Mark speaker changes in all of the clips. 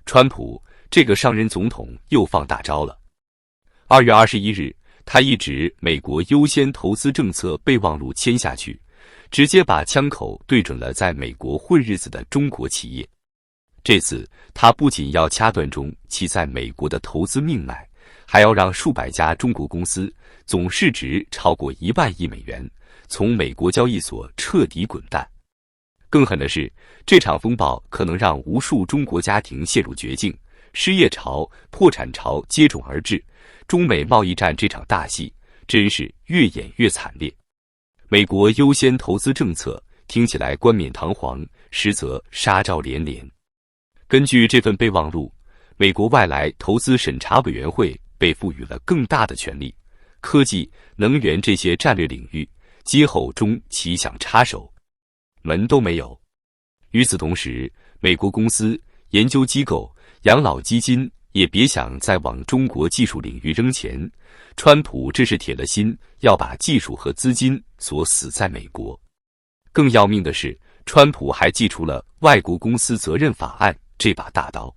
Speaker 1: 川普这个上任总统又放大招了。2月21日，他一纸美国优先投资政策备忘录签下去，直接把枪口对准了在美国混日子的中国企业。这次他不仅要掐断中其在美国的投资命脉，还要让数百家中国公司总市值超过1万亿美元从美国交易所彻底滚蛋。更狠的是，这场风暴可能让无数中国家庭陷入绝境，失业潮、破产潮接踵而至。中美贸易战这场大戏真是越演越惨烈。美国优先投资政策听起来冠冕堂皇，实则杀招连连。根据这份备忘录，美国外来投资审查委员会被赋予了更大的权力，科技、能源这些战略领域，今后中企想插手，门都没有。与此同时，美国公司、研究机构、养老基金也别想再往中国技术领域扔钱，川普这是铁了心要把技术和资金锁死在美国。更要命的是，川普还祭出了外国公司责任法案这把大刀，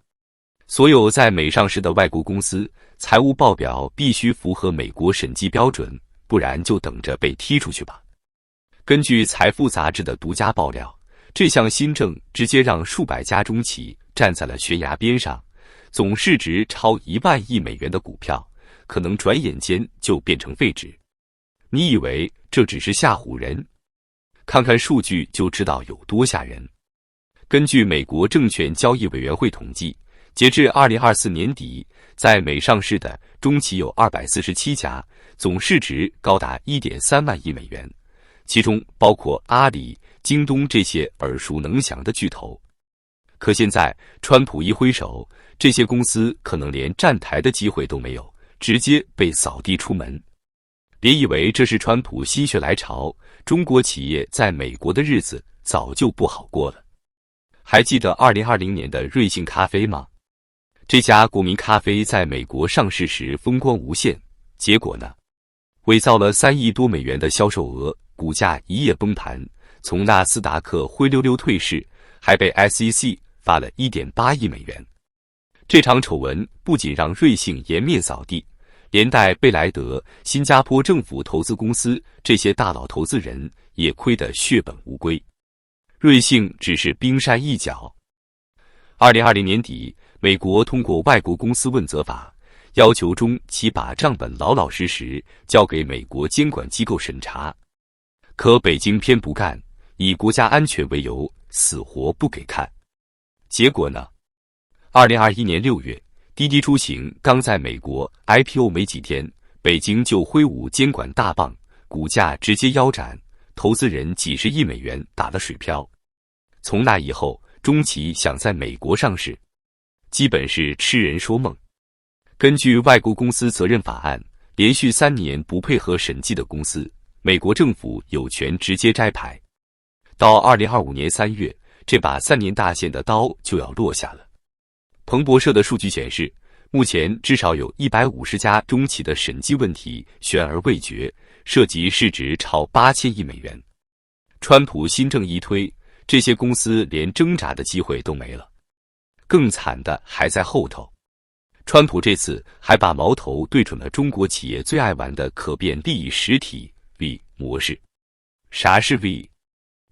Speaker 1: 所有在美上市的外国公司财务报表必须符合美国审计标准，不然就等着被踢出去吧。根据财富杂志的独家爆料，这项新政直接让数百家中企站在了悬崖边上，总市值超1万亿美元的股票可能转眼间就变成废纸。你以为这只是吓唬人？看看数据就知道有多吓人。根据美国证券交易委员会统计，截至2024年底，在美上市的中企有247家，总市值高达 1.3 万亿美元，其中包括阿里、京东这些耳熟能详的巨头。可现在川普一挥手，这些公司可能连站台的机会都没有，直接被扫地出门。别以为这是川普心血来潮，中国企业在美国的日子早就不好过了。还记得2020年的瑞幸咖啡吗？这家国民咖啡在美国上市时风光无限，结果呢？伪造了3亿多美元的销售额，股价一夜崩盘，从纳斯达克灰溜溜退市，还被 SEC 罚了 1.8 亿美元。这场丑闻不仅让瑞幸颜面扫地，连带贝莱德、新加坡政府投资公司这些大佬投资人也亏得血本无归。瑞幸只是冰山一角。2020年底，美国通过外国公司问责法，要求中企把账本老老实实交给美国监管机构审查。可北京偏不干，以国家安全为由，死活不给看。结果呢？2021年6月，滴滴出行刚在美国 IPO 没几天，北京就挥舞监管大棒，股价直接腰斩，投资人几十亿美元打了水漂。从那以后，中企想在美国上市，基本是痴人说梦。根据外国公司责任法案，连续3年不配合审计的公司，美国政府有权直接摘牌。到2025年3月，这把3年大限的刀就要落下了。彭博社的数据显示，目前至少有150家中企的审计问题悬而未决，涉及市值超8000亿美元。川普新政一推，这些公司连挣扎的机会都没了。更惨的还在后头，川普这次还把矛头对准了中国企业最爱玩的可变利益实体 V 模式。啥是 V？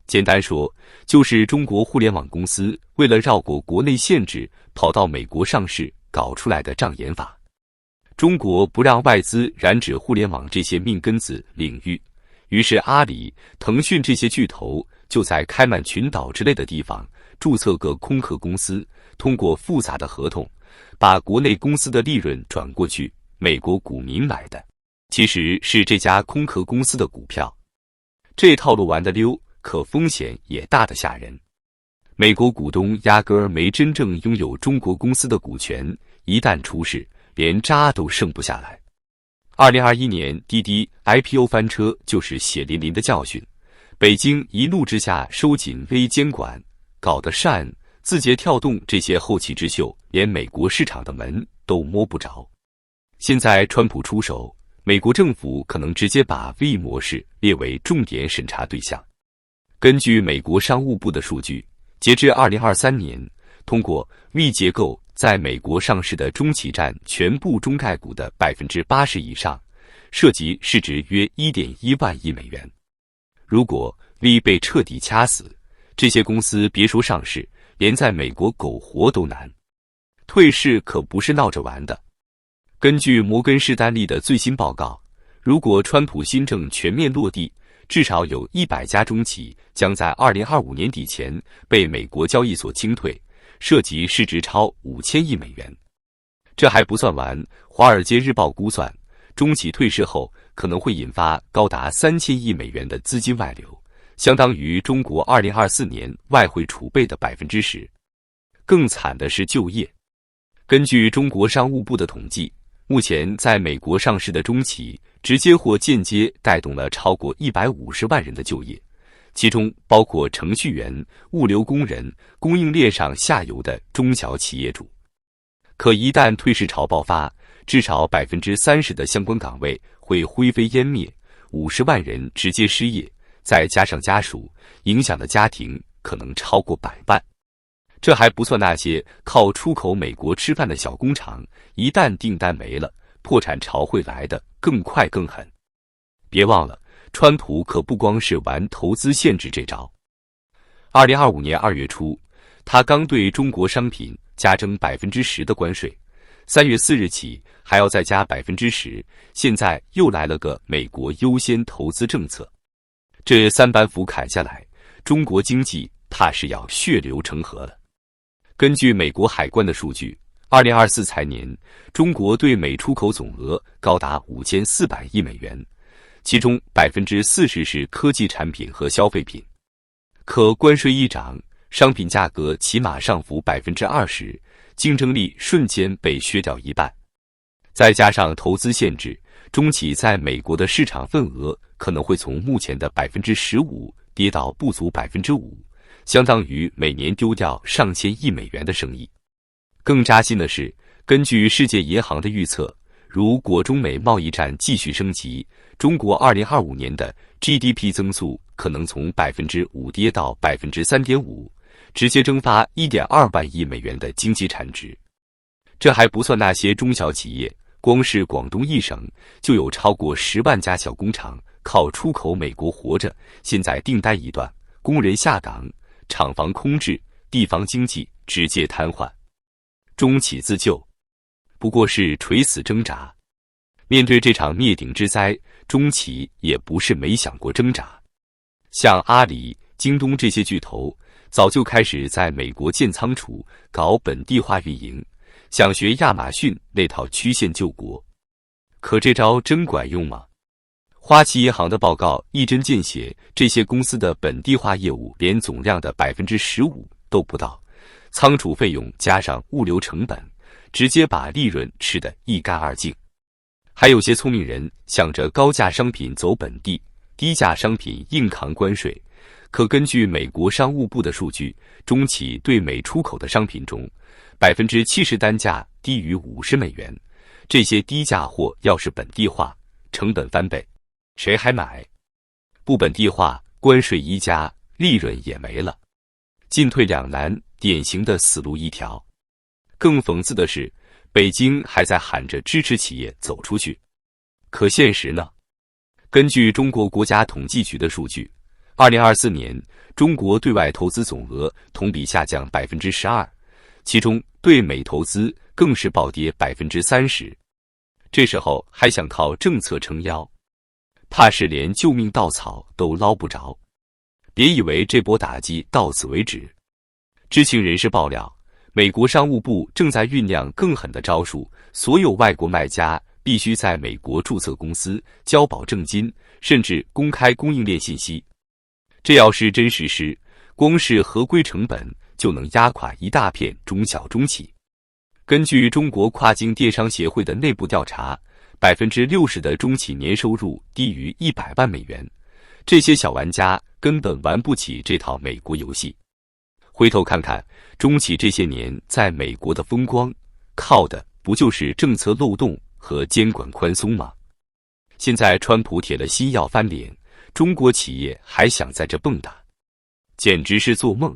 Speaker 1: 简单说，就是中国互联网公司为了绕过国内限制，跑到美国上市搞出来的障眼法。中国不让外资染指互联网这些命根子领域，于是阿里、腾讯这些巨头就在开曼群岛之类的地方注册个空壳公司，通过复杂的合同，把国内公司的利润转过去，美国股民买的其实是这家空壳公司的股票。这套路玩得溜，可风险也大得吓人。美国股东压根儿没真正拥有中国公司的股权，一旦出事，连渣都剩不下来。2021年滴滴 IPO 翻车就是血淋淋的教训。北京一怒之下收紧微监管，搞得善、字节跳动这些后起之秀连美国市场的门都摸不着。现在川普出手，美国政府可能直接把 V 模式列为重点审查对象。根据美国商务部的数据，截至2023年，通过 V 结构在美国上市的中企占全部中概股的80%以上，涉及市值约 1.1 万亿美元。如果 V 被彻底掐死，这些公司别说上市，连在美国苟活都难。退市可不是闹着玩的。根据摩根士丹利的最新报告，如果川普新政全面落地，至少有100家中企将在2025年底前被美国交易所清退，涉及市值超5000亿美元。这还不算完，《华尔街日报》估算，中企退市后可能会引发高达3000亿美元的资金外流，相当于中国2024年外汇储备的10%。更惨的是就业。根据中国商务部的统计，目前在美国上市的中企直接或间接带动了超过150万人的就业，其中包括程序员、物流工人、供应链上下游的中小企业主。可一旦退市潮爆发，至少30%的相关岗位会灰飞烟灭，50万人直接失业，再加上家属，影响的家庭可能超过100万。这还不算那些靠出口美国吃饭的小工厂，一旦订单没了，破产潮会来得更快更狠。别忘了，川普可不光是玩投资限制这招。2025年2月初，他刚对中国商品加征10%的关税，3月4日起还要再加10%，现在又来了个美国优先投资政策。这3板斧砍下来，中国经济怕是要血流成河了。根据美国海关的数据，2024财年中国对美出口总额高达5400亿美元，其中40%是科技产品和消费品。可关税一涨，商品价格起码上浮20%，竞争力瞬间被削掉一半。再加上投资限制，中企在美国的市场份额可能会从目前的15%跌到不足5%，相当于每年丢掉上千亿美元的生意。更扎心的是，根据世界银行的预测，如果中美贸易战继续升级，中国2025年的 GDP 增速可能从5%跌到3.5%，直接蒸发1.2万亿美元的经济产值。这还不算那些中小企业，光是广东一省就有超过10万家小工厂靠出口美国活着，现在订单一断，工人下岗，厂房空置，地方经济直接瘫痪。中企自救不过是垂死挣扎。面对这场灭顶之灾，中企也不是没想过挣扎。像阿里、京东这些巨头早就开始在美国建仓储，搞本地化运营，想学亚马逊那套曲线救国。可这招真管用吗？花旗银行的报告一针见血，这些公司的本地化业务连总量的15%都不到，仓储费用加上物流成本，直接把利润吃得一干二净。还有些聪明人想着高价商品走本地，低价商品硬扛关税。可根据美国商务部的数据，中企对美出口的商品中，70%单价低于50美元。这些低价货要是本地化，成本翻倍，谁还买？不本地化，关税一加，利润也没了，进退两难，典型的死路一条。更讽刺的是，北京还在喊着支持企业走出去，可现实呢？根据中国国家统计局的数据，2024年中国对外投资总额同比下降12%，其中对美投资更是暴跌30%。这时候还想靠政策撑腰，怕是连救命稻草都捞不着。别以为这波打击到此为止。知情人士爆料，美国商务部正在酝酿更狠的招数，所有外国卖家必须在美国注册公司，交保证金，甚至公开供应链信息。这要是真实施，光是合规成本就能压垮一大片中小中企。根据中国跨境电商协会的内部调查，60%的中企年收入低于100万美元，这些小玩家根本玩不起这套美国游戏。回头看看中企这些年在美国的风光，靠的不就是政策漏洞和监管宽松吗？现在川普铁了心要翻脸，中国企业还想在这蹦跶，简直是做梦。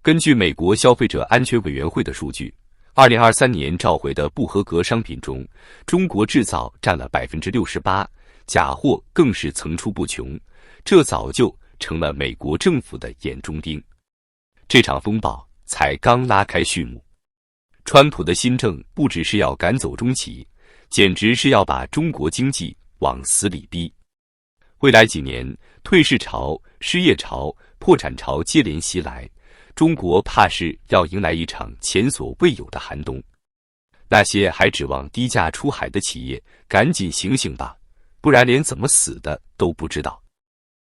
Speaker 1: 根据美国消费者安全委员会的数据2023年召回的不合格商品中，中国制造占了68%，假货更是层出不穷，这早就成了美国政府的眼中钉。这场风暴才刚拉开序幕，川普的新政不只是要赶走中企，简直是要把中国经济往死里逼。未来几年，退市潮、失业潮、破产潮接连袭来，中国怕是要迎来一场前所未有的寒冬。那些还指望低价出海的企业，赶紧醒醒吧，不然连怎么死的都不知道。